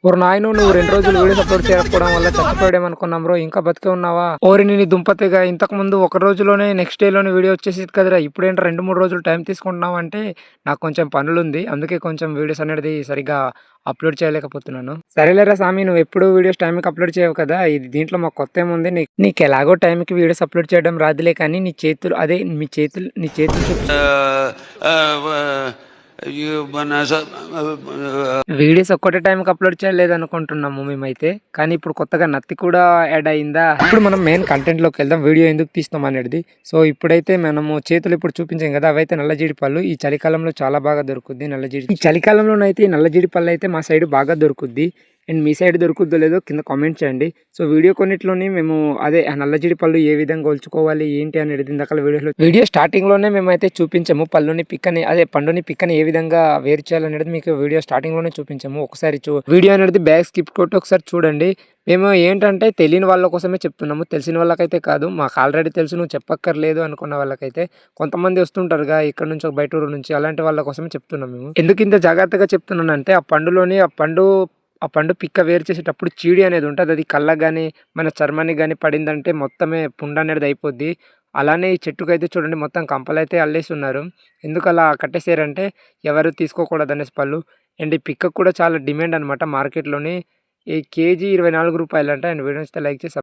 ఓరి నాయనో నువ్వు 2 రోజులు వీడియోస్ అప్లోడ్ చేయకపోవడం వల్ల చచ్చిపోయాడేమనుకున్నాం బ్రో. ఇంకా బతికే ఉన్నావా? ఓరిని నీ దుంపతేగా ఇంతకు ముందు ఒక రోజులోనే నెక్స్ట్ డేలోనే వీడియో వచ్చేసేది కదరా. ఇప్పుడేంటి 2, 3 రోజులు టైం తీసుకుంటున్నావు అంటే నాకు కొంచెం పనులుంది. అందుకే కొంచెం వీడియోస్ అనేది సరిగ్గా అప్లోడ్ చేయలేకపోతున్నాను. సరేలేరా సామి, నువ్వు ఎప్పుడు వీడియోస్ టైంకి అప్లోడ్ చేయవు కదా. ఇది దీంట్లో మాకు కొత్త ఏముంది. నీకు ఎలాగో టైంకి వీడియోస్ అప్లోడ్ చేయడం రాదులే కానీ నీ చేతులు చూపి వీడియోస్ ఒక్కటే టైంకి అప్లోడ్ చేయలేదు అనుకుంటున్నాము మేమైతే. కానీ ఇప్పుడు కొత్తగా నత్తి కూడా యాడ్ అయిందా. ఇప్పుడు మనం మెయిన్ కంటెంట్ లోకి వెళ్దాం. వీడియో ఎందుకు తీస్తాం అనేది. సో ఇప్పుడైతే మనము చేతులు ఇప్పుడు చూపించాం కదా, అవైతే నల్ల జీడిపళ్ళు. ఈ చలికాలంలో చాలా బాగా దొరుకుద్ది నల్లజీడి. ఈ చలికాలంలోనైతే ఈ నల్ల జీడిపళ్ళు అయితే మా సైడ్ బాగా దొరుకుద్ది. అండ్ మీ సైడ్ దొరుకుద్దో లేదో కింద కామెంట్ చేయండి. సో వీడియో కొన్నిట్లోని మేము అదే నల్లజీడి పళ్ళు ఏ విధంగా ఒలుచుకోవాలి ఏంటి అనేది ఇందాక వీడియో స్టార్టింగ్ లోనే మేమైతే చూపించాము. పండుని పిక్కని ఏ విధంగా వేరు చేయాలనేది మీకు వీడియో స్టార్టింగ్ లోనే చూపించాము. ఒకసారి వీడియో అనేది బ్యాక్ స్కిప్ కొట్టి ఒకసారి చూడండి. మేము ఏంటంటే తెలియని వాళ్ళ కోసమే చెప్తున్నాము, తెలిసిన వాళ్ళకైతే కాదు. మాకు ఆల్రెడీ తెలుసు, నువ్వు చెప్పక్కర్లేదు అనుకున్న వాళ్ళకైతే. కొంతమంది వస్తుంటారుగా ఇక్కడ నుంచి బయట ఊరు నుంచి, అలాంటి వాళ్ళ కోసమే చెప్తున్నాం మేము. ఎందుకు ఇంత జాగ్రత్తగా చెప్తున్నానంటే ఆ పండు పిక్క వేరు చేసేటప్పుడు చీడి అనేది ఉంటుంది. అది కళ్ళకు కానీ మన చర్మానికి కానీ పడిందంటే మొత్తమే పుండు అనేది అయిపోద్ది. అలానే ఈ చెట్టుకైతే చూడండి మొత్తం కంపలైతే అల్లేసి ఉన్నారు. ఎందుకు అలా కట్టేసారంటే ఎవరు తీసుకోకూడదు అనేసి పళ్ళు. అండ్ ఈ పిక్కకు కూడా చాలా డిమాండ్ అనమాట మార్కెట్లోని. ఈ కేజీ 24 రూపాయలు అంట. అండ్ వీడియో లైక్ చేసి